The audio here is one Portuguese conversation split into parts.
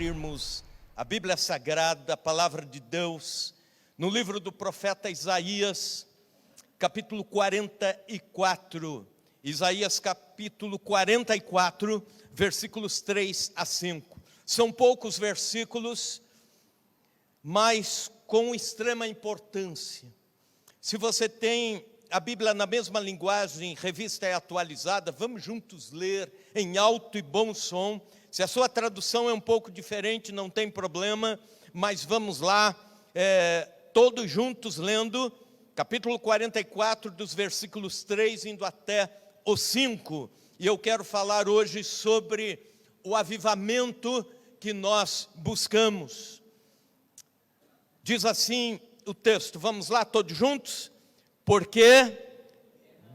abrirmos a Bíblia Sagrada, a Palavra de Deus, no livro do profeta Isaías, capítulo 44. Isaías capítulo 44, versículos 3 a 5. São poucos versículos, mas com extrema importância. Se você tem a Bíblia na mesma linguagem, revista e atualizada, vamos juntos ler em alto e bom som. Se a sua tradução é um pouco diferente, não tem problema, mas vamos lá, todos juntos lendo, capítulo 44, dos versículos 3, indo até o 5. E eu quero falar hoje sobre o avivamento que nós buscamos. Diz assim o texto, vamos lá todos juntos? Porque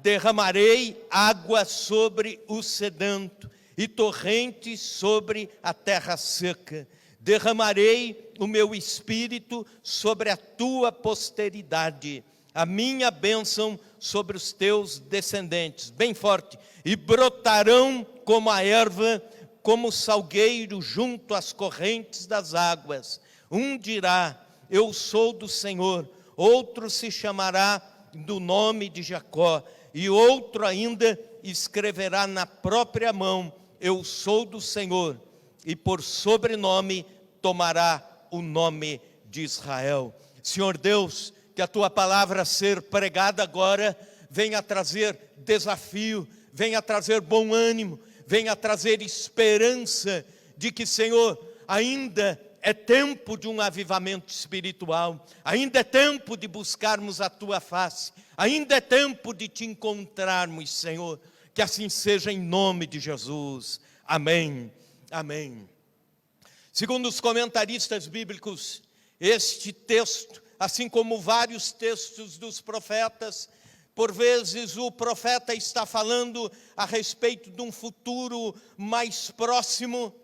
derramarei água sobre o sedento e torrentes sobre a terra seca. Derramarei o meu espírito sobre a tua posteridade, a minha bênção sobre os teus descendentes. Bem forte. E brotarão como a erva, como o salgueiro junto às correntes das águas. Um dirá, eu sou do Senhor. Outro se chamará do nome de Jacó. E outro ainda escreverá na própria mão, eu sou do Senhor, e por sobrenome tomará o nome de Israel. Senhor Deus, que a tua palavra ser pregada agora venha trazer desafio, venha trazer bom ânimo, venha trazer esperança de que, Senhor, ainda é tempo de um avivamento espiritual, ainda é tempo de buscarmos a tua face, ainda é tempo de te encontrarmos, Senhor. Que assim seja em nome de Jesus. Amém. Amém. Segundo os comentaristas bíblicos, este texto, assim como vários textos dos profetas, por vezes o profeta está falando a respeito de um futuro mais próximo,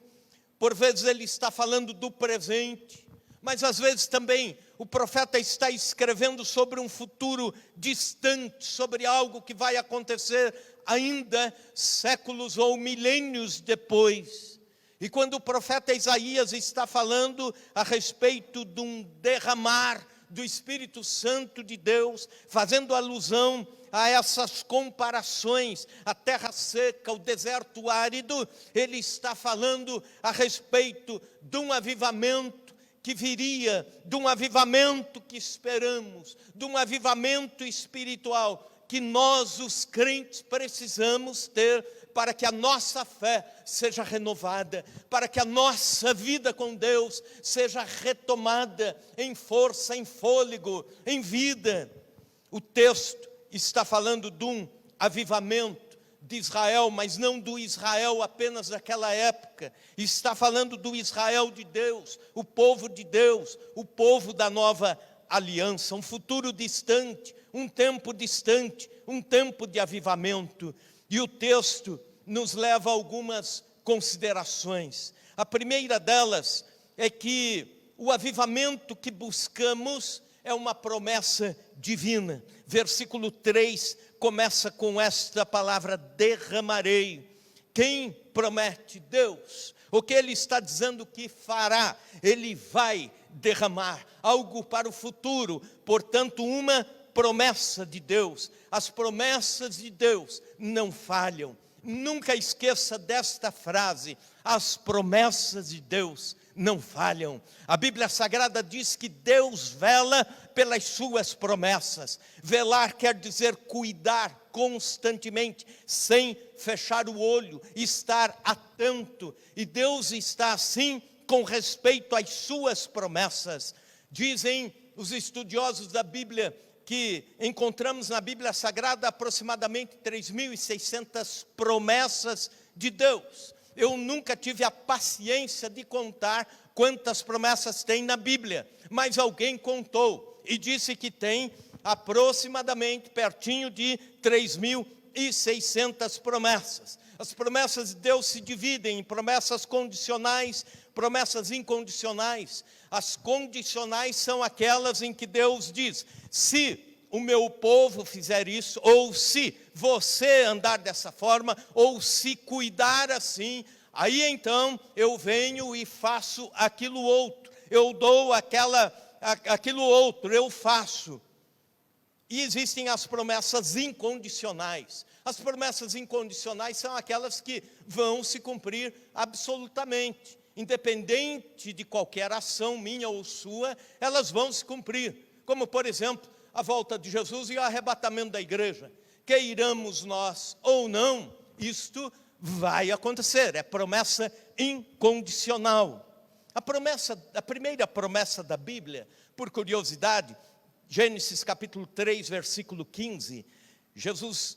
por vezes ele está falando do presente, mas às vezes também o profeta está escrevendo sobre um futuro distante, sobre algo que vai acontecer ainda séculos ou milênios depois. E quando o profeta Isaías está falando a respeito de um derramar do Espírito Santo de Deus, fazendo alusão a essas comparações, a terra seca, o deserto árido, ele está falando a respeito de um avivamento que viria, de um avivamento que esperamos, de um avivamento espiritual que nós, os crentes, precisamos ter para que a nossa fé seja renovada, para que a nossa vida com Deus seja retomada em força, em fôlego, em vida. O texto está falando de um avivamento de Israel, mas não do Israel apenas daquela época. Está falando do Israel de Deus, o povo de Deus, o povo da nova aliança, um futuro distante, um tempo distante, um tempo de avivamento. E o texto nos leva a algumas considerações. A primeira delas é que o avivamento que buscamos é uma promessa divina. Versículo 3 começa com esta palavra, derramarei. Quem promete? Deus. O que ele está dizendo que fará? Ele vai derramar algo para o futuro, portanto uma promessa de Deus. As promessas de Deus não falham. Nunca esqueça desta frase, as promessas de Deus não falham. A Bíblia Sagrada diz que Deus vela pelas suas promessas. Velar quer dizer cuidar constantemente, sem fechar o olho, estar atento. E Deus está assim com respeito às suas promessas. Dizem os estudiosos da Bíblia que encontramos na Bíblia Sagrada aproximadamente 3.600 promessas de Deus. Eu nunca tive a paciência de contar quantas promessas tem na Bíblia, mas alguém contou e disse que tem aproximadamente pertinho de 3.600 promessas. As promessas de Deus se dividem em promessas condicionais, promessas incondicionais. As condicionais são aquelas em que Deus diz, se o meu povo fizer isso, ou se você andar dessa forma, ou se cuidar assim, Aí então eu venho e faço aquilo outro, eu dou aquilo outro, eu faço. E existem as promessas incondicionais. As promessas incondicionais são aquelas que vão se cumprir absolutamente. Independente de qualquer ação minha ou sua, elas vão se cumprir. Como, por exemplo, a volta de Jesus e o arrebatamento da igreja. Queiramos nós ou não, isto vai acontecer. É promessa incondicional. A primeira promessa da Bíblia, por curiosidade, Gênesis capítulo 3, versículo 15,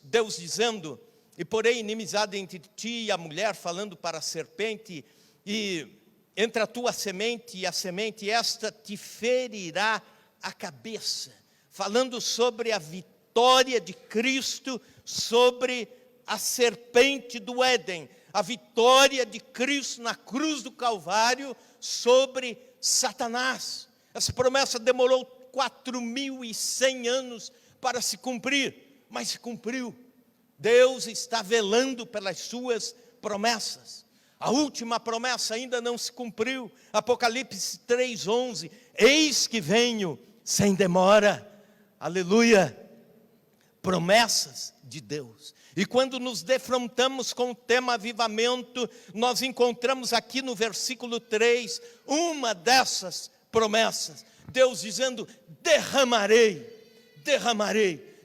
Deus dizendo, e porém inimizade entre ti e a mulher, falando para a serpente, e entre a tua semente e a semente, esta te ferirá a cabeça, falando sobre a vitória de Cristo sobre a serpente do Éden, a vitória de Cristo na cruz do Calvário sobre Satanás. Essa promessa demorou 4.100 anos para se cumprir, mas se cumpriu. Deus está velando pelas suas promessas. A última promessa ainda não se cumpriu. Apocalipse 3:11, eis que venho sem demora. Aleluia. Promessas de Deus. E quando nos defrontamos com o tema avivamento, nós encontramos aqui no versículo 3, uma dessas promessas. Deus dizendo, derramarei.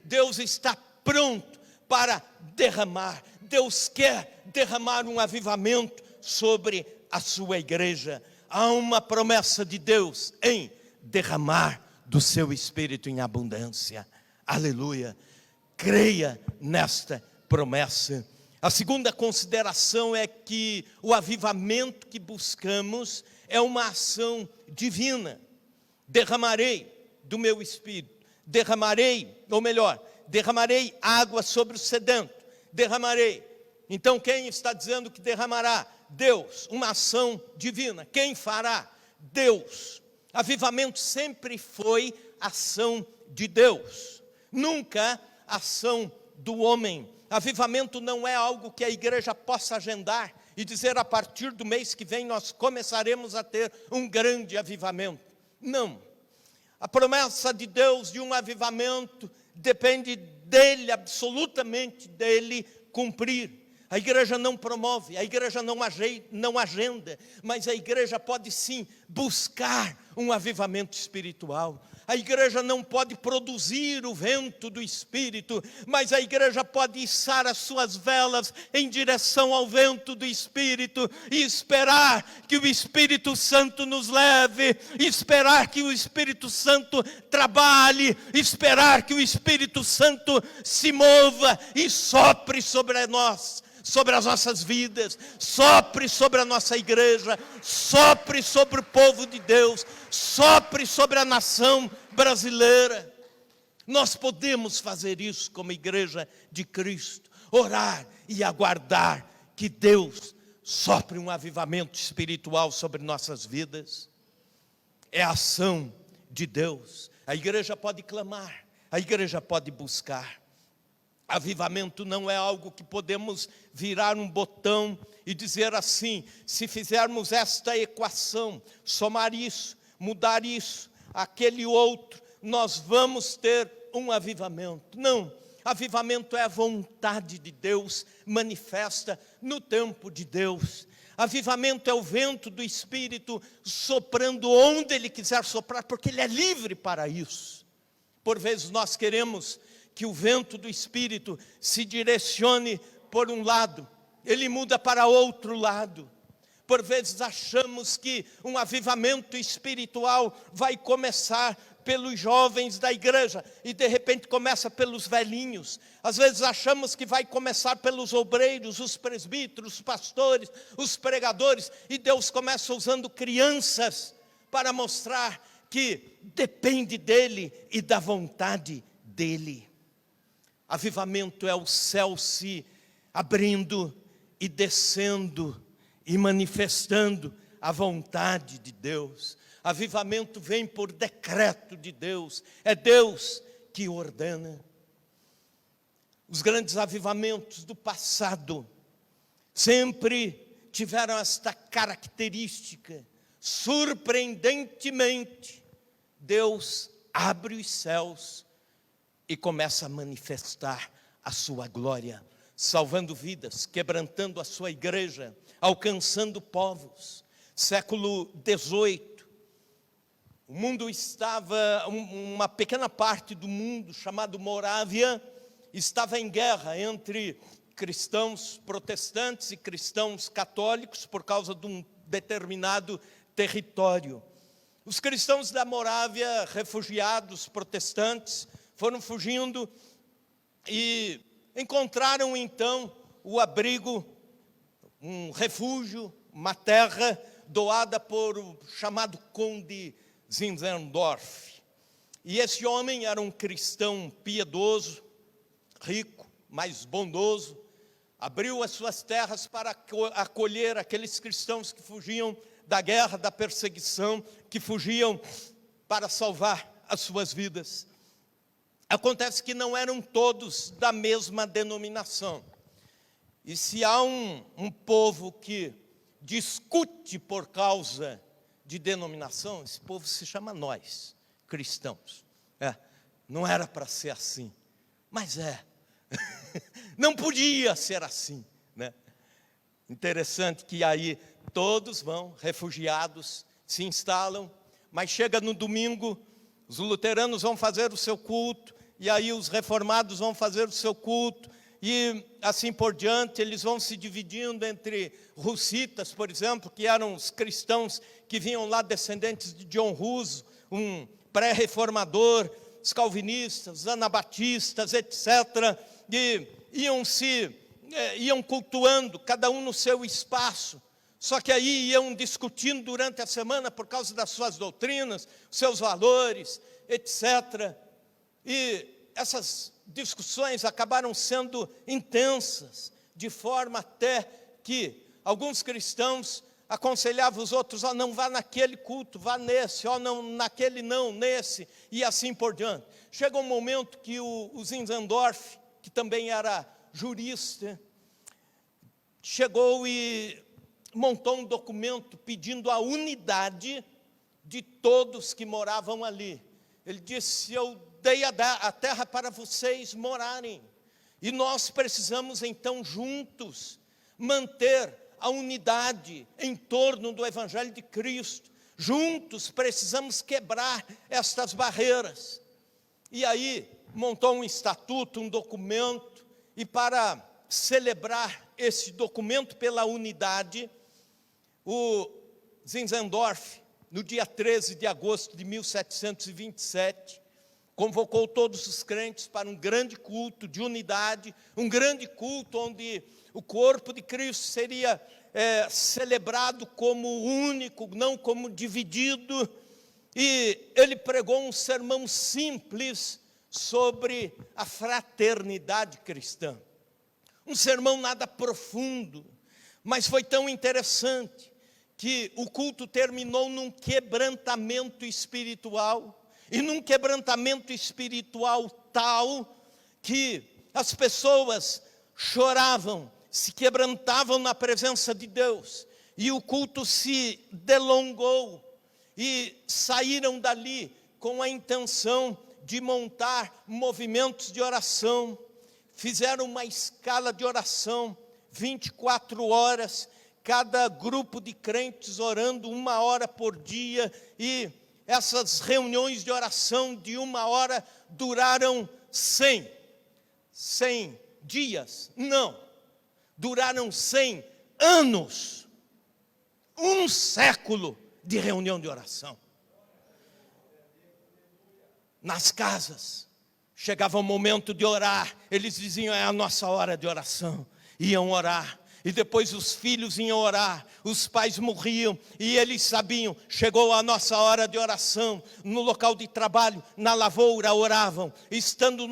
Deus está pronto para derramar. Deus quer derramar um avivamento sobre a sua igreja. Há uma promessa de Deus em derramar do seu Espírito em abundância. Aleluia. Creia nesta promessa. A segunda consideração é que o avivamento que buscamos é uma ação divina. Derramarei do meu Espírito, derramarei água sobre o sedento, derramarei. Então quem está dizendo que derramará? Deus, uma ação divina. Quem fará? Deus. Avivamento sempre foi ação de Deus, nunca ação do homem. Avivamento não é algo que a igreja possa agendar e dizer a partir do mês que vem nós começaremos a ter um grande avivamento. Não, a promessa de Deus de um avivamento depende dele, absolutamente dele cumprir. A igreja não promove, a igreja não agenda, mas a igreja pode sim buscar um avivamento espiritual. A igreja não pode produzir o vento do Espírito, mas a igreja pode içar as suas velas em direção ao vento do Espírito e esperar que o Espírito Santo nos leve, esperar que o Espírito Santo trabalhe, esperar que o Espírito Santo se mova e sopre sobre nós, sobre as nossas vidas, sopre sobre a nossa igreja, sopre sobre o povo de Deus, sopre sobre a nação brasileira. Nós podemos fazer isso como igreja de Cristo, orar e aguardar que Deus sopre um avivamento espiritual sobre nossas vidas. É a ação de Deus. A igreja pode clamar, a igreja pode buscar. Avivamento não é algo que podemos virar um botão e dizer assim, se fizermos esta equação, somar isso, mudar isso, aquele outro, nós vamos ter um avivamento. Não, avivamento é a vontade de Deus manifesta no tempo de Deus. Avivamento é o vento do Espírito soprando onde Ele quiser soprar, porque Ele é livre para isso. Por vezes nós queremos que o vento do Espírito se direcione por um lado, ele muda para outro lado. Por vezes achamos que um avivamento espiritual vai começar pelos jovens da igreja e de repente começa pelos velhinhos. Às vezes achamos que vai começar pelos obreiros, os presbíteros, os pastores, os pregadores, e Deus começa usando crianças para mostrar que depende dele e da vontade dele. Avivamento é o céu se abrindo e descendo e manifestando a vontade de Deus. Avivamento vem por decreto de Deus, é Deus que ordena. Os grandes avivamentos do passado sempre tiveram esta característica. Surpreendentemente, Deus abre os céus e começa a manifestar a sua glória, salvando vidas, quebrantando a sua igreja, alcançando povos. Século XVIII, o mundo estava, uma pequena parte do mundo, chamado Morávia, estava em guerra entre cristãos protestantes e cristãos católicos, por causa de um determinado território. Os cristãos da Morávia, refugiados protestantes, foram fugindo e encontraram então o abrigo, um refúgio, uma terra doada por o chamado Conde Zinzendorf. E esse homem era um cristão piedoso, rico, mas bondoso, abriu as suas terras para acolher aqueles cristãos que fugiam da guerra, da perseguição, que fugiam para salvar as suas vidas. Acontece que não eram todos da mesma denominação. E se há um povo que discute por causa de denominação, esse povo se chama nós, cristãos. Não era para ser assim, mas não podia ser assim, né? Interessante que aí todos vão, refugiados, se instalam, mas chega no domingo, os luteranos vão fazer o seu culto, e aí os reformados vão fazer o seu culto, e assim por diante, eles vão se dividindo entre russitas, por exemplo, que eram os cristãos que vinham lá descendentes de John Hus, um pré-reformador, os calvinistas, os anabatistas, etc., e iam cultuando, cada um no seu espaço, só que aí iam discutindo durante a semana por causa das suas doutrinas, seus valores, etc., e essas discussões acabaram sendo intensas, de forma até que alguns cristãos aconselhavam os outros: não vá naquele culto, vá nesse, não, naquele não, nesse, e assim por diante. Chega um momento que o Zinzendorf, que também era jurista, chegou e montou um documento pedindo a unidade de todos que moravam ali. Ele disse: eu dei a terra para vocês morarem, e nós precisamos então juntos manter a unidade em torno do Evangelho de Cristo. Juntos precisamos quebrar estas barreiras. E aí montou um estatuto, um documento, e para celebrar esse documento pela unidade, o Zinzendorf, no dia 13 de agosto de 1727, convocou todos os crentes para um grande culto de unidade, um grande culto onde o corpo de Cristo seria celebrado como único, não como dividido. E ele pregou um sermão simples sobre a fraternidade cristã. Um sermão nada profundo, mas foi tão interessante que o culto terminou num quebrantamento espiritual, e num quebrantamento espiritual tal que as pessoas choravam, se quebrantavam na presença de Deus, e o culto se delongou, e saíram dali com a intenção de montar movimentos de oração. Fizeram uma escala de oração, 24 horas, cada grupo de crentes orando 1 hora por dia, e essas reuniões de oração de 1 hora duraram 100 dias, não, duraram 100 anos, 1 século de reunião de oração. Nas casas, chegava o momento de orar, eles diziam: é a nossa hora de oração, iam orar. E depois os filhos iam orar, os pais morriam, e eles sabiam: chegou a nossa hora de oração. No local de trabalho, na lavoura, oravam. Estando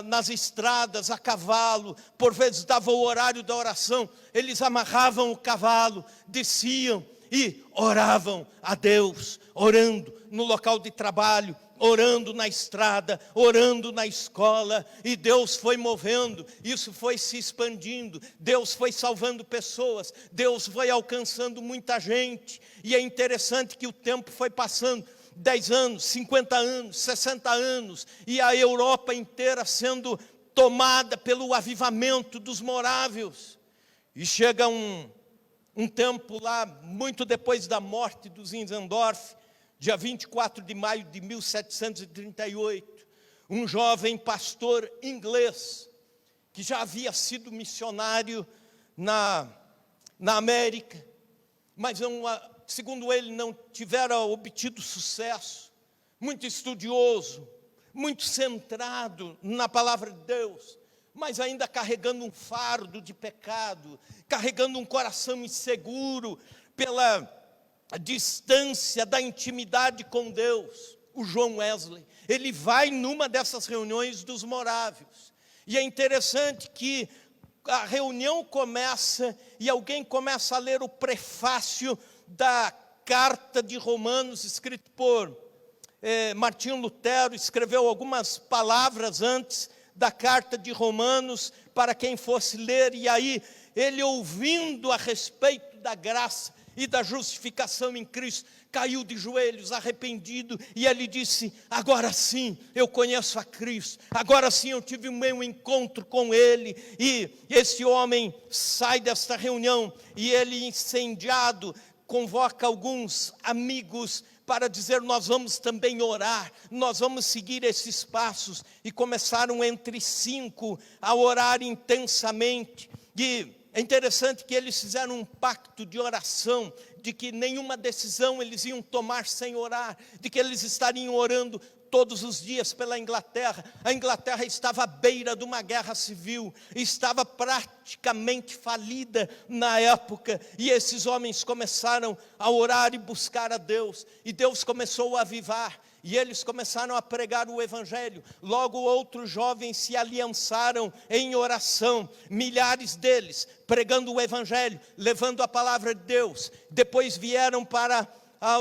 nas estradas, a cavalo, por vezes dava o horário da oração, eles amarravam o cavalo, desciam e oravam a Deus, orando no local de trabalho, orando na estrada, orando na escola, e Deus foi movendo, isso foi se expandindo, Deus foi salvando pessoas, Deus foi alcançando muita gente, e é interessante que o tempo foi passando, 10 anos, 50 anos, 60 anos, e a Europa inteira sendo tomada pelo avivamento dos morávios, e chega um tempo lá, muito depois da morte do Zinzendorf, dia 24 de maio de 1738, um jovem pastor inglês, que já havia sido missionário na América, mas não, segundo ele não tivera obtido sucesso, muito estudioso, muito centrado na palavra de Deus, mas ainda carregando um fardo de pecado, carregando um coração inseguro pela distância da intimidade com Deus. O John Wesley, ele vai numa dessas reuniões dos morávios, e é interessante que a reunião começa, e alguém começa a ler o prefácio da carta de Romanos, escrito por Martinho Lutero, escreveu algumas palavras antes da carta de Romanos, para quem fosse ler, e aí ele, ouvindo a respeito da graça e da justificação em Cristo, caiu de joelhos, arrependido, e ele disse: agora sim eu conheço a Cristo, agora sim eu tive o meu encontro com Ele. E esse homem sai desta reunião, e ele, incendiado, convoca alguns amigos para dizer: nós vamos também orar, nós vamos seguir esses passos. E começaram entre 5 a orar intensamente, e é interessante que eles fizeram um pacto de oração, de que nenhuma decisão eles iam tomar sem orar, de que eles estariam orando todos os dias pela Inglaterra. A Inglaterra estava à beira de uma guerra civil, estava praticamente falida na época, e esses homens começaram a orar e buscar a Deus, e Deus começou a avivar, e eles começaram a pregar o Evangelho. Logo outros jovens se aliançaram em oração, milhares deles pregando o Evangelho, levando a palavra de Deus. Depois vieram para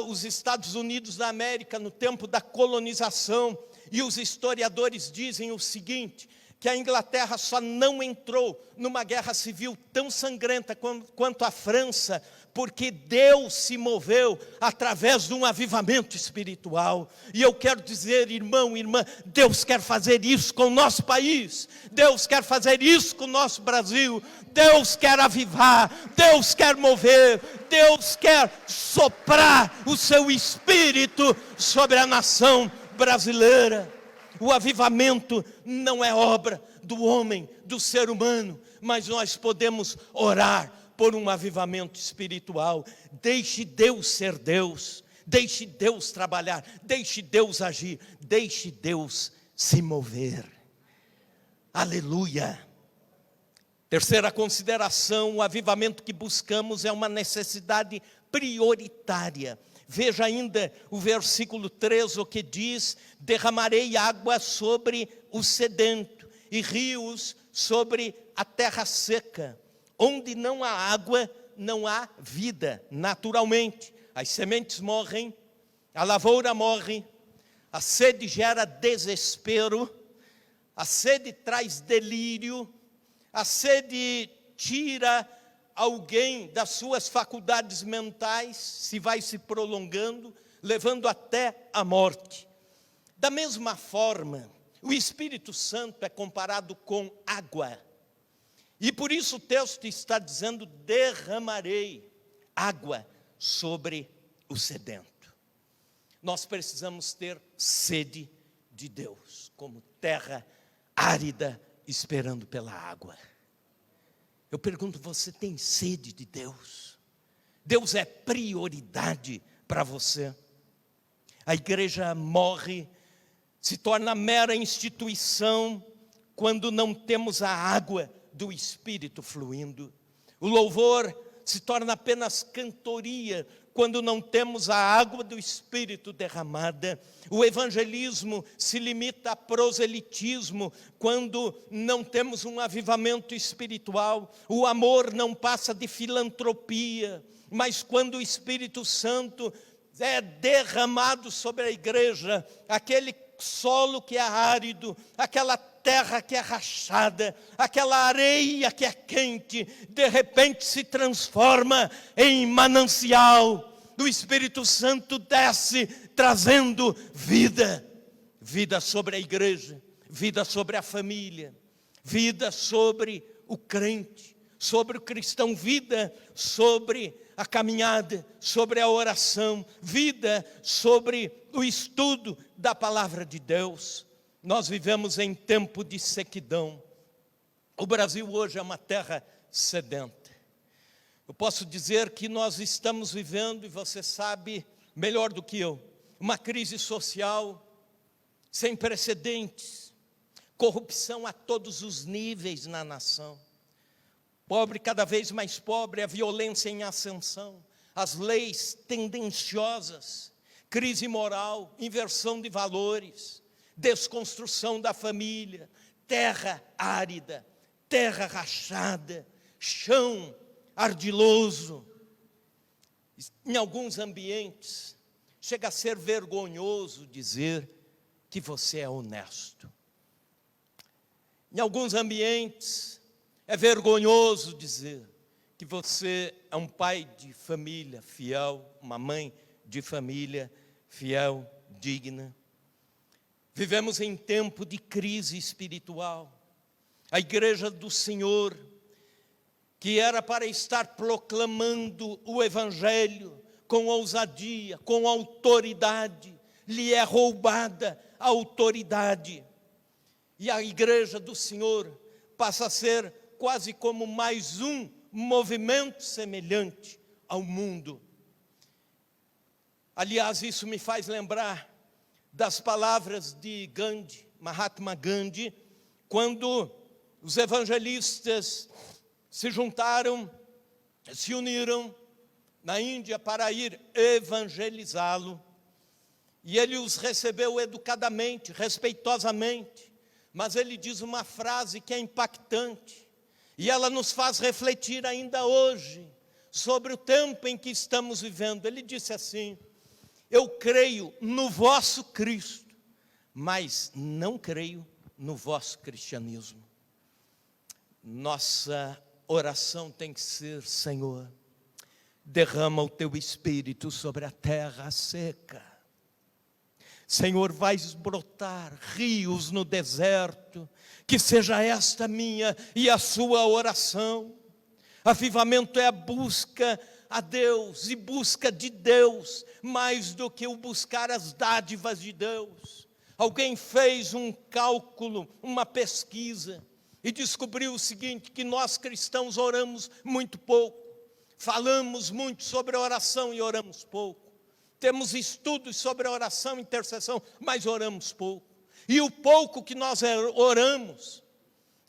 os Estados Unidos da América, no tempo da colonização, e os historiadores dizem o seguinte, que a Inglaterra só não entrou numa guerra civil tão sangrenta quanto a França, porque Deus se moveu através de um avivamento espiritual. E eu quero dizer, irmão, irmã, Deus quer fazer isso com o nosso país, Deus quer fazer isso com o nosso Brasil, Deus quer avivar, Deus quer mover, Deus quer soprar o seu Espírito sobre a nação brasileira. O avivamento não é obra do homem, do ser humano, mas nós podemos orar por um avivamento espiritual. Deixe Deus ser Deus, deixe Deus trabalhar, deixe Deus agir, deixe Deus se mover. Aleluia. Terceira consideração: o avivamento que buscamos é uma necessidade prioritária. Veja ainda o versículo 3, o que diz: derramarei água sobre o sedento e rios sobre a terra seca. Onde não há água, não há vida, naturalmente. As sementes morrem, a lavoura morre, a sede gera desespero, a sede traz delírio, a sede tira alguém das suas faculdades mentais, se vai se prolongando, levando até a morte. Da mesma forma, o Espírito Santo é comparado com água. E por isso o texto está dizendo: derramarei água sobre o sedento. Nós precisamos ter sede de Deus, como terra árida esperando pela água. Eu pergunto: você tem sede de Deus? Deus é prioridade para você? A igreja morre, se torna mera instituição quando não temos a água do Espírito fluindo. O louvor se torna apenas cantoria quando não temos a água do Espírito derramada. O evangelismo se limita a proselitismo quando não temos um avivamento espiritual. O amor não passa de filantropia, mas quando o Espírito Santo é derramado sobre a igreja, aquele solo que é árido, aquela terra que é rachada, aquela areia que é quente, de repente se transforma em manancial. O Espírito Santo desce trazendo vida, vida sobre a igreja, vida sobre a família, vida sobre o crente, sobre o cristão, vida sobre a caminhada, sobre a oração, vida sobre o estudo da palavra de Deus. Nós vivemos em tempo de sequidão. O Brasil hoje é uma terra sedenta. Eu posso dizer que nós estamos vivendo, e você sabe melhor do que eu, uma crise social sem precedentes, corrupção a todos os níveis na nação. Pobre cada vez mais pobre, a violência em ascensão, as leis tendenciosas, crise moral, inversão de valores, desconstrução da família, terra árida, terra rachada, chão ardiloso. Em alguns ambientes, chega a ser vergonhoso dizer que você é honesto. Em alguns ambientes, é vergonhoso dizer que você é um pai de família fiel, uma mãe de família fiel, digna. Vivemos em tempo de crise espiritual. A igreja do Senhor, que era para estar proclamando o Evangelho com ousadia, com autoridade, lhe é roubada a autoridade. E a igreja do Senhor passa a ser quase como mais um movimento semelhante ao mundo. Aliás, isso me faz lembrar das palavras de Gandhi, Mahatma Gandhi, quando os evangelistas se juntaram, se uniram na Índia para ir evangelizá-lo. E ele os recebeu educadamente, respeitosamente, mas ele diz uma frase que é impactante, e ela nos faz refletir ainda hoje sobre o tempo em que estamos vivendo. Ele disse assim: eu creio no vosso Cristo, mas não creio no vosso cristianismo. Nossa oração tem que ser: Senhor, derrama o teu Espírito sobre a terra seca. Senhor, vais brotar rios no deserto, que seja esta minha e a sua oração. Avivamento é a busca a Deus e busca de Deus, mais do que o buscar as dádivas de Deus. Alguém fez um cálculo, uma pesquisa, e descobriu o seguinte, que nós cristãos oramos muito pouco, falamos muito sobre oração e oramos pouco. Temos estudos sobre oração e intercessão, mas oramos pouco. E o pouco que nós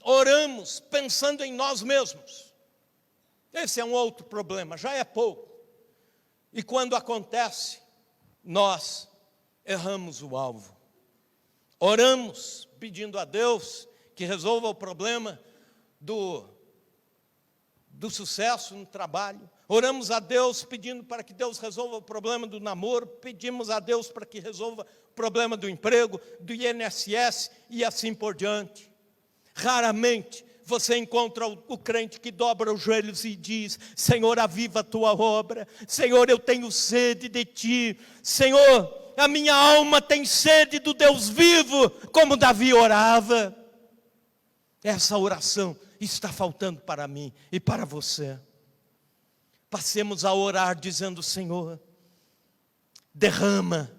oramos pensando em nós mesmos. Esse é um outro problema, já é pouco. E quando acontece, nós erramos o alvo. Oramos pedindo a Deus que resolva o problema do sucesso no trabalho. Oramos a Deus pedindo para que Deus resolva o problema do namoro. Pedimos a Deus para que resolva o problema do emprego, do INSS e assim por diante. Raramente você encontra o crente que dobra os joelhos e diz: Senhor, aviva a tua obra. Senhor, eu tenho sede de ti. Senhor, a minha alma tem sede do Deus vivo, como Davi orava. Essa oração está faltando para mim e para você. Passemos a orar dizendo: Senhor, derrama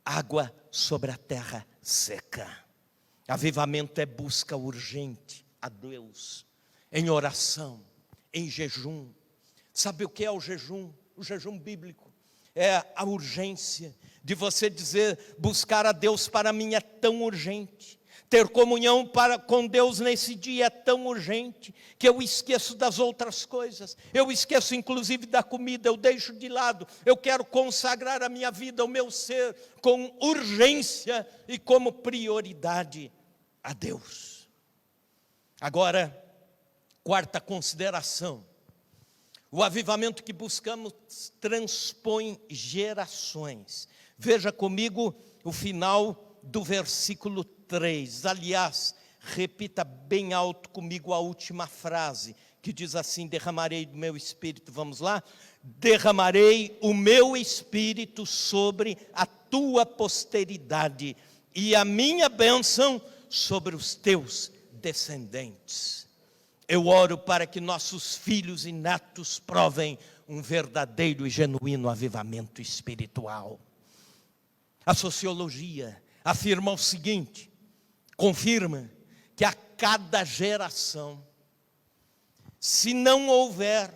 água sobre a terra seca. Avivamento é busca urgente a Deus, em oração, em jejum. Sabe o que é o jejum? O jejum bíblico é a urgência de você dizer: buscar a Deus para mim é tão urgente. Ter comunhão com Deus nesse dia é tão urgente que eu esqueço das outras coisas. Eu esqueço inclusive da comida, eu deixo de lado. Eu quero consagrar a minha vida, o meu ser, com urgência e como prioridade a Deus. Agora, quarta consideração. O avivamento que buscamos transpõe gerações. Veja comigo o final do versículo 3. Aliás, repita bem alto comigo a última frase, que diz assim: derramarei do meu espírito, vamos lá? Derramarei o meu espírito sobre a tua posteridade e a minha bênção sobre os teus descendentes. Eu oro para que nossos filhos e netos provem um verdadeiro e genuíno avivamento espiritual. A sociologia afirma o seguinte, confirma que a cada geração, se não houver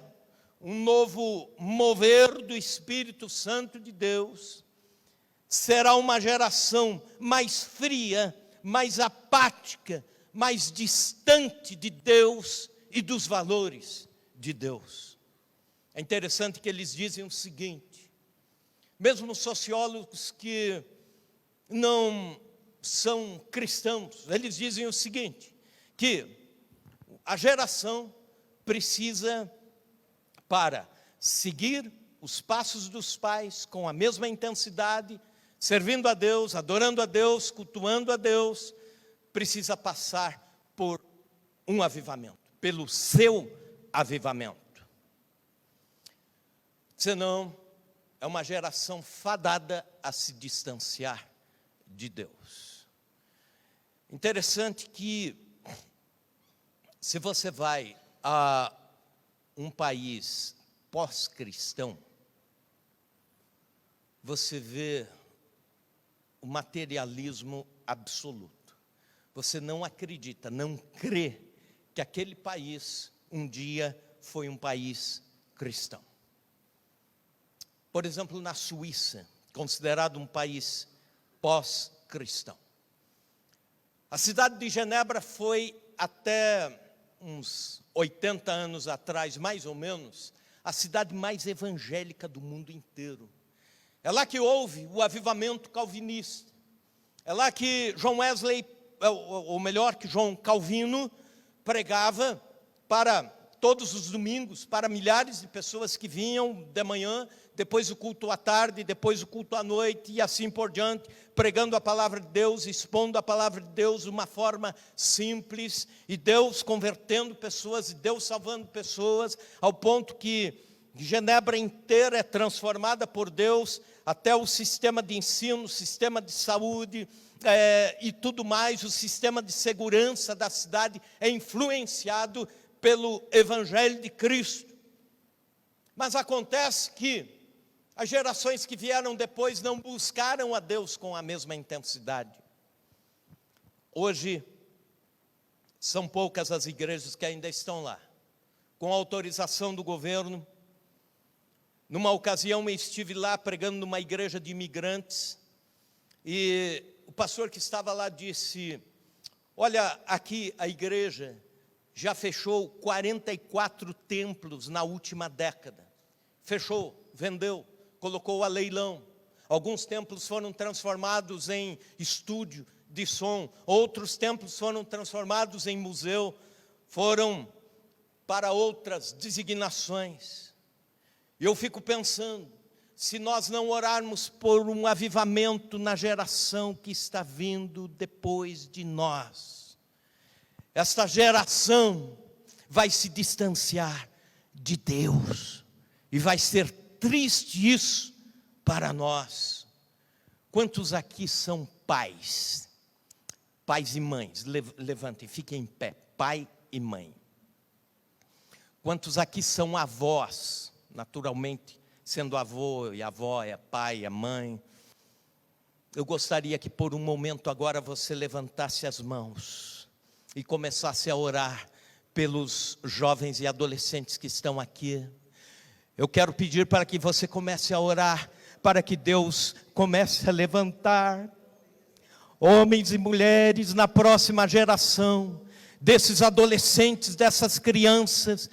um novo mover do Espírito Santo de Deus, será uma geração mais fria, mais apática, mais distante de Deus e dos valores de Deus. É interessante que eles dizem o seguinte, mesmo sociólogos que não são cristãos, eles dizem o seguinte, que a geração precisa, para seguir os passos dos pais com a mesma intensidade, servindo a Deus, adorando a Deus, cultuando a Deus, precisa passar por um avivamento, pelo seu avivamento. Senão, é uma geração fadada a se distanciar de Deus. Interessante que, se você vai a um país pós-cristão, você vê o materialismo absoluto. Você não acredita, não crê que aquele país um dia foi um país cristão. Por exemplo, na Suíça, considerado um país pós-cristão. A cidade de Genebra foi até uns 80 anos atrás, mais ou menos, a cidade mais evangélica do mundo inteiro. É lá que houve o avivamento calvinista. É lá que John Wesley, ou melhor, que João Calvino, pregava para todos os domingos, para milhares de pessoas que vinham de manhã, depois o culto à tarde, depois o culto à noite, e assim por diante, pregando a palavra de Deus, expondo a palavra de Deus de uma forma simples, e Deus convertendo pessoas, e Deus salvando pessoas, ao ponto que Genebra inteira é transformada por Deus, até o sistema de ensino, o sistema de saúde, e tudo mais, o sistema de segurança da cidade é influenciado pelo Evangelho de Cristo. Mas acontece que as gerações que vieram depois não buscaram a Deus com a mesma intensidade. Hoje, são poucas as igrejas que ainda estão lá. Com autorização do governo, numa ocasião eu estive lá pregando numa igreja de imigrantes, e o pastor que estava lá disse, olha, aqui a igreja já fechou 44 templos na última década. Fechou, vendeu, colocou a leilão. Alguns templos foram transformados em estúdio de som, outros templos foram transformados em museu, foram para outras designações. E eu fico pensando, se nós não orarmos por um avivamento na geração que está vindo depois de nós, esta geração vai se distanciar de Deus, e vai ser triste isso para nós. Quantos aqui são pais? Pais e mães, levantem, fiquem em pé, pai e mãe. Quantos aqui são avós? Naturalmente, sendo avô e avó, é pai, é mãe. Eu gostaria que por um momento agora você levantasse as mãos e começasse a orar pelos jovens e adolescentes que estão aqui. Eu quero pedir para que você comece a orar, para que Deus comece a levantar homens e mulheres na próxima geração, desses adolescentes, dessas crianças.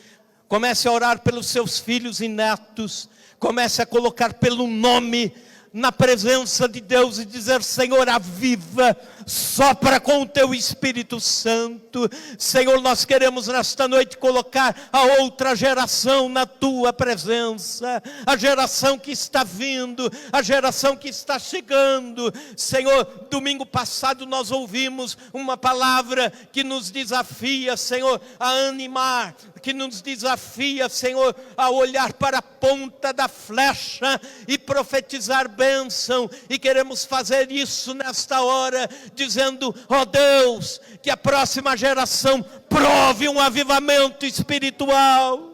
Comece a orar pelos seus filhos e netos, comece a colocar pelo nome na presença de Deus e dizer, Senhor, aviva sopra com o teu Espírito Santo. Senhor, nós queremos nesta noite colocar a outra geração na tua presença, a geração que está vindo, a geração que está chegando. Senhor, domingo passado nós ouvimos uma palavra que nos desafia, Senhor, a animar, que nos desafia, Senhor, a olhar para a ponta da flecha e profetizar bênção, e queremos fazer isso nesta hora, dizendo: ó Deus, que a próxima geração prove um avivamento espiritual.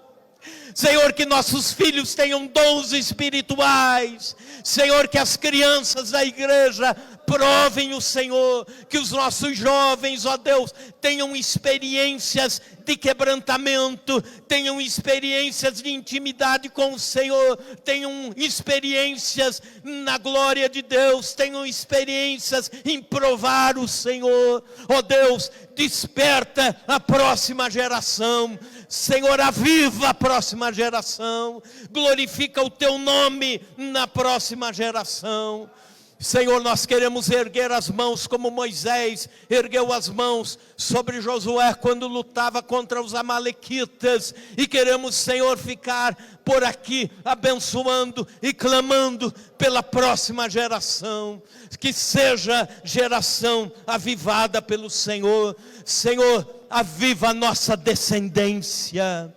Senhor, que nossos filhos tenham dons espirituais. Senhor, que as crianças da igreja provem o Senhor, que os nossos jovens, ó Deus, tenham experiências de quebrantamento, tenham experiências de intimidade com o Senhor, tenham experiências na glória de Deus, tenham experiências em provar o Senhor. Ó Deus, desperta a próxima geração. Senhor, aviva a próxima geração, glorifica o teu nome na próxima geração. Senhor, nós queremos erguer as mãos como Moisés ergueu as mãos sobre Josué quando lutava contra os amalequitas, e queremos, Senhor, ficar por aqui abençoando e clamando pela próxima geração, que seja geração avivada pelo Senhor. Senhor, aviva a nossa descendência,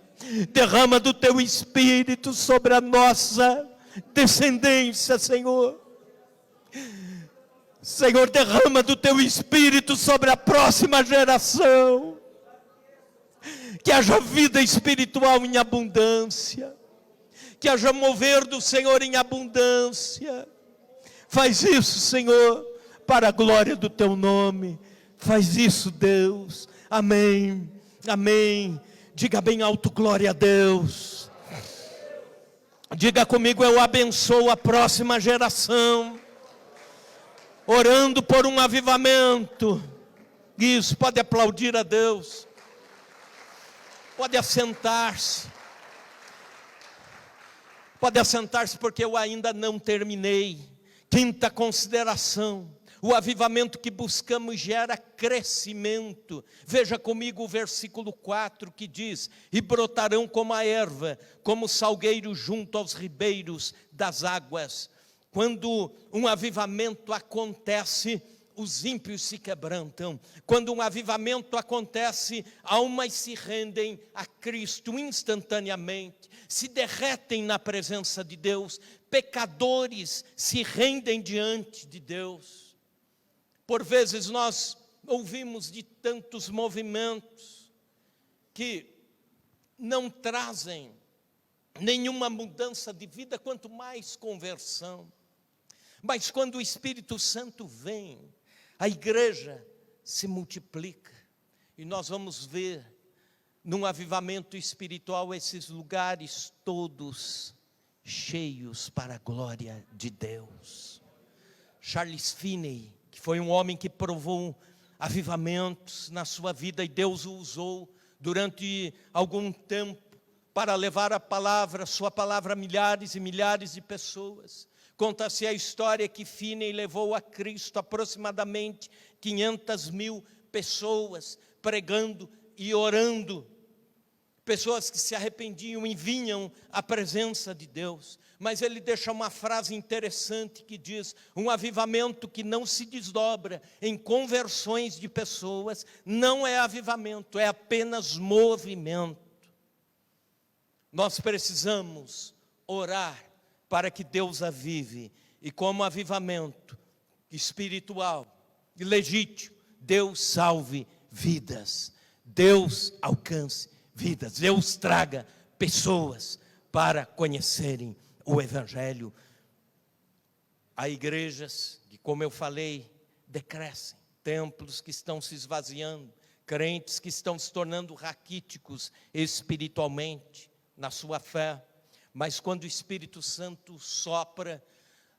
derrama do teu Espírito sobre a nossa descendência, Senhor. Senhor, derrama do teu Espírito sobre a próxima geração, que haja vida espiritual em abundância, que haja mover do Senhor em abundância. Faz isso, Senhor, para a glória do teu nome. Faz isso, Deus. Amém, amém. Diga bem alto: glória a Deus. Diga comigo: eu abençoo a próxima geração, orando por um avivamento. Isso, pode aplaudir a Deus, pode assentar-se, porque eu ainda não terminei. Quinta consideração: o avivamento que buscamos gera crescimento. Veja comigo o versículo 4 que diz: e brotarão como a erva, como salgueiro junto aos ribeiros das águas. Quando um avivamento acontece, os ímpios se quebrantam. Quando um avivamento acontece, almas se rendem a Cristo instantaneamente, se derretem na presença de Deus, pecadores se rendem diante de Deus. Por vezes nós ouvimos de tantos movimentos que não trazem nenhuma mudança de vida, quanto mais conversão. Mas quando o Espírito Santo vem, a igreja se multiplica, e nós vamos ver num avivamento espiritual esses lugares todos cheios para a glória de Deus. Charles Finney, que foi um homem que provou avivamentos na sua vida, e Deus o usou durante algum tempo para levar a palavra, sua palavra, a milhares e milhares de pessoas. Conta-se a história que Finney levou a Cristo aproximadamente 500.000 pessoas, pregando e orando. Pessoas que se arrependiam e vinham à presença de Deus. Mas ele deixa uma frase interessante que diz: um avivamento que não se desdobra em conversões de pessoas não é avivamento, é apenas movimento. Nós precisamos orar para que Deus avive, e como avivamento espiritual e legítimo, Deus salve vidas, Deus alcance vidas, Deus traga pessoas para conhecerem o Evangelho. Há igrejas que, como eu falei, decrescem, templos que estão se esvaziando, crentes que estão se tornando raquíticos espiritualmente na sua fé. Mas quando o Espírito Santo sopra,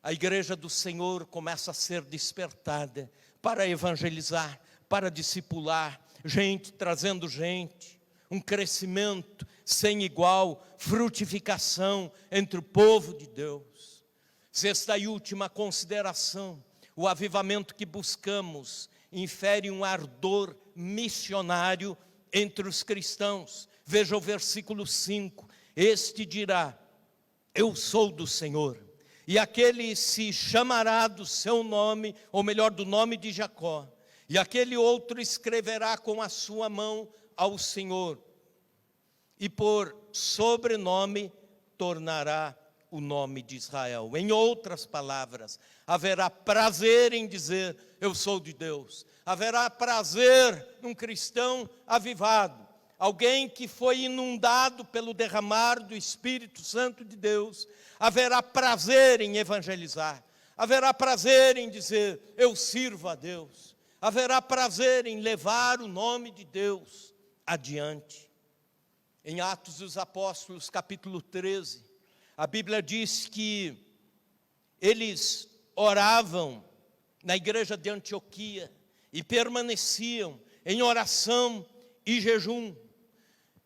a igreja do Senhor começa a ser despertada para evangelizar, para discipular, gente trazendo gente, um crescimento sem igual, frutificação entre o povo de Deus. Sexta e última consideração: o avivamento que buscamos infere um ardor missionário entre os cristãos. Veja o versículo 5, este dirá, eu sou do Senhor, e aquele se chamará do seu nome, ou melhor, do nome de Jacó, e aquele outro escreverá com a sua mão ao Senhor, e por sobrenome tornará o nome de Israel. Em outras palavras, haverá prazer em dizer, eu sou de Deus. Haverá prazer num cristão avivado, alguém que foi inundado pelo derramar do Espírito Santo de Deus. Haverá prazer em evangelizar, haverá prazer em dizer, eu sirvo a Deus. Haverá prazer em levar o nome de Deus adiante. Em Atos dos Apóstolos, capítulo 13, a Bíblia diz que eles oravam na igreja de Antioquia e permaneciam em oração e jejum.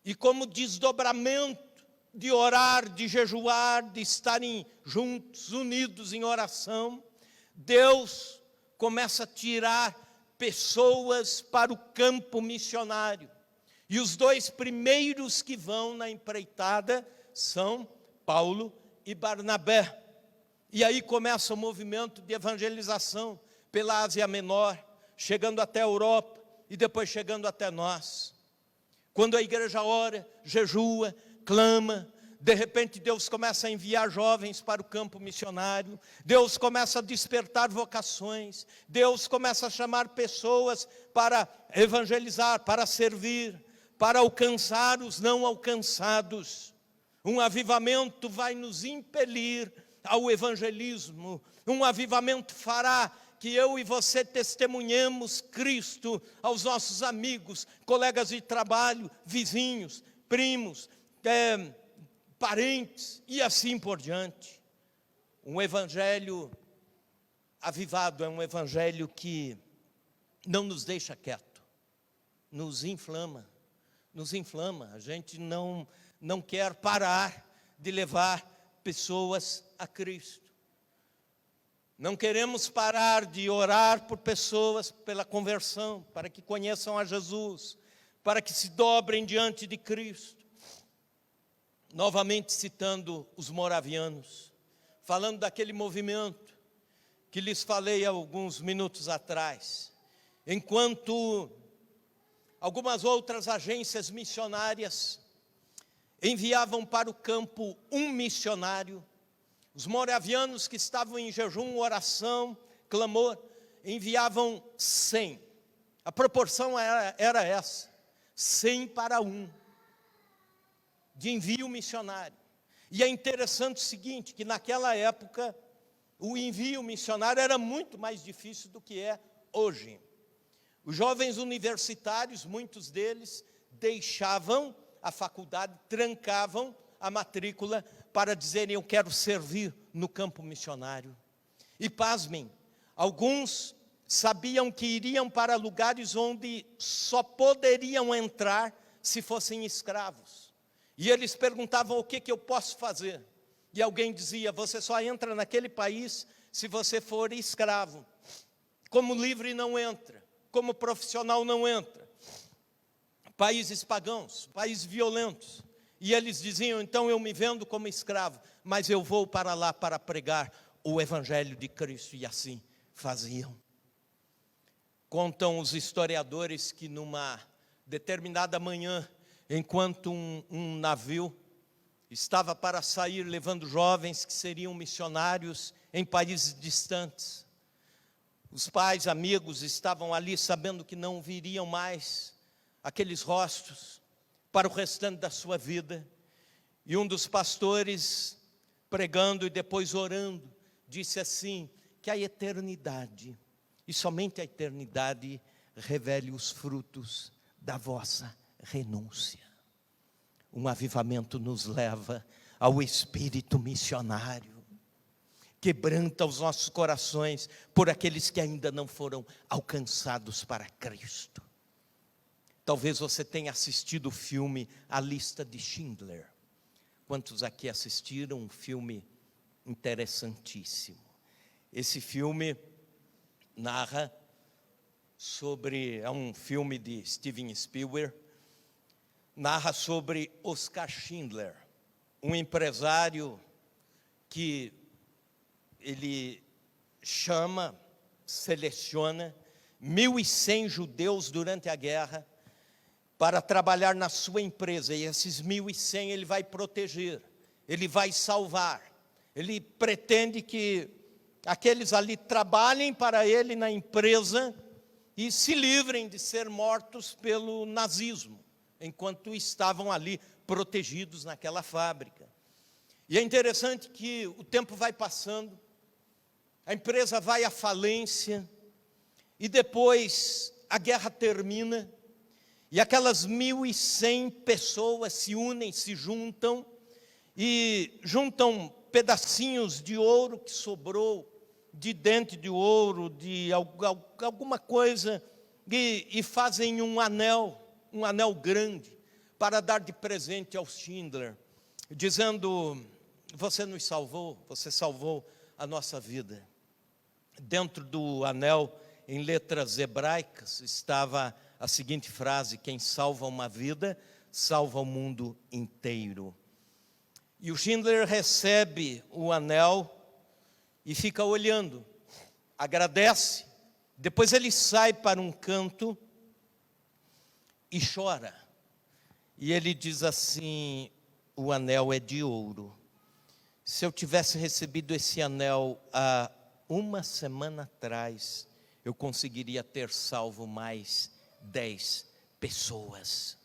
E como desdobramento de orar, de jejuar, de estarem juntos, unidos em oração, Deus começa a tirar pessoas para o campo missionário. E os dois primeiros que vão na empreitada são Paulo e Barnabé. E aí começa o movimento de evangelização pela Ásia Menor, chegando até a Europa e depois chegando até nós. Quando a igreja ora, jejua, clama, de repente Deus começa a enviar jovens para o campo missionário, Deus começa a despertar vocações, Deus começa a chamar pessoas para evangelizar, para servir, para alcançar os não alcançados. Um avivamento vai nos impelir ao evangelismo. Um avivamento fará que eu e você testemunhemos Cristo aos nossos amigos, colegas de trabalho, vizinhos, primos, parentes e assim por diante. Um evangelho avivado é um evangelho que não nos deixa quieto, nos inflama. A gente não quer parar de levar pessoas a Cristo. Não queremos parar de orar por pessoas pela conversão, para que conheçam a Jesus, para que se dobrem diante de Cristo. Novamente citando os moravianos, falando daquele movimento que lhes falei há alguns minutos atrás, enquanto algumas outras agências missionárias enviavam para o campo um missionário, os moravianos que estavam em jejum, oração, clamor, enviavam 100. A proporção era essa, 100 para 1, de envio missionário. E é interessante o seguinte, que naquela época, o envio missionário era muito mais difícil do que é hoje. Os jovens universitários, muitos deles, deixavam a faculdade, trancavam a matrícula para dizerem, eu quero servir no campo missionário. E pasmem, alguns sabiam que iriam para lugares onde só poderiam entrar se fossem escravos. E eles perguntavam, o que eu posso fazer? E alguém dizia, você só entra naquele país se você for escravo. Como livre não entra, como profissional não entra. Países pagãos, países violentos. E eles diziam, então eu me vendo como escravo, mas eu vou para lá para pregar o Evangelho de Cristo. E assim faziam. Contam os historiadores que numa determinada manhã, enquanto um navio estava para sair levando jovens que seriam missionários em países distantes, os pais, amigos estavam ali sabendo que não viriam mais aqueles rostos para o restante da sua vida. E um dos pastores, pregando e depois orando, disse assim, que a eternidade, e somente a eternidade, revele os frutos da vossa renúncia. Um avivamento nos leva ao espírito missionário, quebranta os nossos corações por aqueles que ainda não foram alcançados para Cristo. Talvez você tenha assistido o filme A Lista de Schindler. Quantos aqui assistiram? Um filme interessantíssimo. Esse filme narra é um filme de Steven Spielberg, narra sobre Oskar Schindler, um empresário que ele seleciona 1.100 judeus durante a guerra para trabalhar na sua empresa, e esses 1.100 ele vai proteger, ele vai salvar. Ele pretende que aqueles ali trabalhem para ele na empresa e se livrem de ser mortos pelo nazismo, enquanto estavam ali protegidos naquela fábrica. E é interessante que o tempo vai passando, a empresa vai à falência, e depois a guerra termina, e aquelas 1.100 pessoas se unem, se juntam, e juntam pedacinhos de ouro que sobrou, de dente de ouro, de alguma coisa, e fazem um anel grande, para dar de presente ao Schindler, dizendo: você nos salvou, você salvou a nossa vida. Dentro do anel, em letras hebraicas, estava a seguinte frase: quem salva uma vida, salva o mundo inteiro. E o Schindler recebe o anel e fica olhando, agradece, depois ele sai para um canto e chora. E ele diz assim: o anel é de ouro. Se eu tivesse recebido esse anel há uma semana atrás, eu conseguiria ter salvo mais 10 pessoas.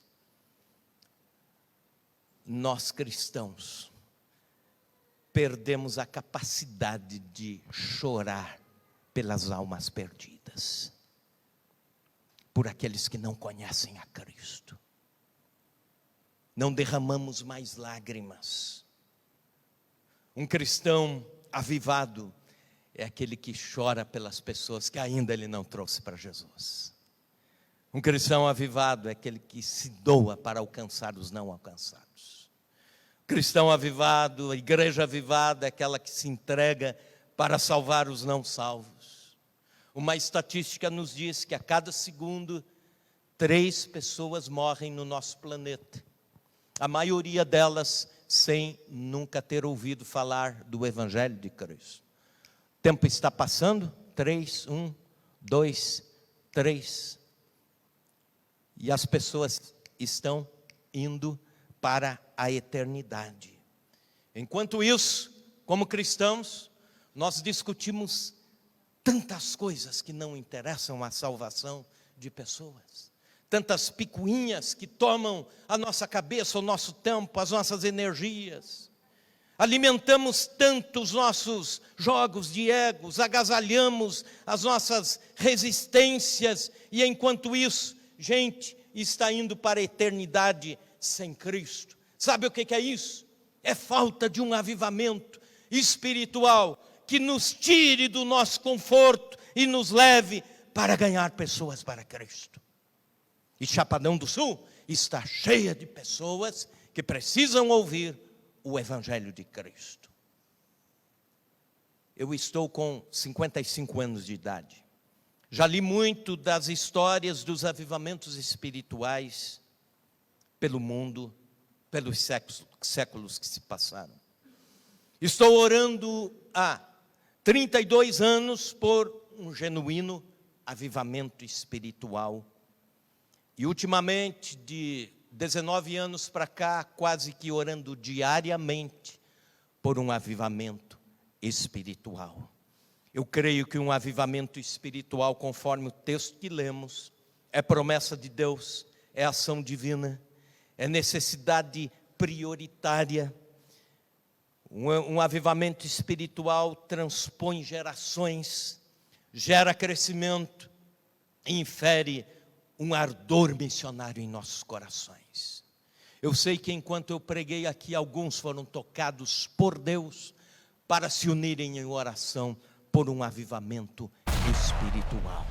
Nós cristãos perdemos a capacidade de chorar pelas almas perdidas, por aqueles que não conhecem a Cristo. Não derramamos mais lágrimas. Um cristão avivado é aquele que chora pelas pessoas que ainda ele não trouxe para Jesus. Um cristão avivado é aquele que se doa para alcançar os não alcançados. Cristão avivado, a igreja avivada é aquela que se entrega para salvar os não salvos. Uma estatística nos diz que a cada segundo 3 pessoas morrem no nosso planeta. A maioria delas sem nunca ter ouvido falar do Evangelho de Cristo. O tempo está passando, 3, 1, 2, 3. E as pessoas estão indo para a eternidade. Enquanto isso, como cristãos, nós discutimos tantas coisas que não interessam à salvação de pessoas. Tantas picuinhas que tomam a nossa cabeça, o nosso tempo, as nossas energias. Alimentamos tanto os nossos jogos de egos, agasalhamos as nossas resistências, e enquanto isso, gente está indo para a eternidade sem Cristo. Sabe o que é isso? É falta de um avivamento espiritual que nos tire do nosso conforto e nos leve para ganhar pessoas para Cristo. E Chapadão do Sul está cheia de pessoas que precisam ouvir o Evangelho de Cristo. Eu estou com 55 anos de idade. Já li muito das histórias dos avivamentos espirituais pelo mundo, pelos séculos que se passaram. Estou orando há 32 anos por um genuíno avivamento espiritual. E ultimamente, de 19 anos para cá, quase que orando diariamente por um avivamento espiritual. Eu creio que um avivamento espiritual, conforme o texto que lemos, é promessa de Deus, é ação divina, é necessidade prioritária. Um avivamento espiritual transpõe gerações, gera crescimento e infere um ardor missionário em nossos corações. Eu sei que enquanto eu preguei aqui, alguns foram tocados por Deus para se unirem em oração por um avivamento espiritual.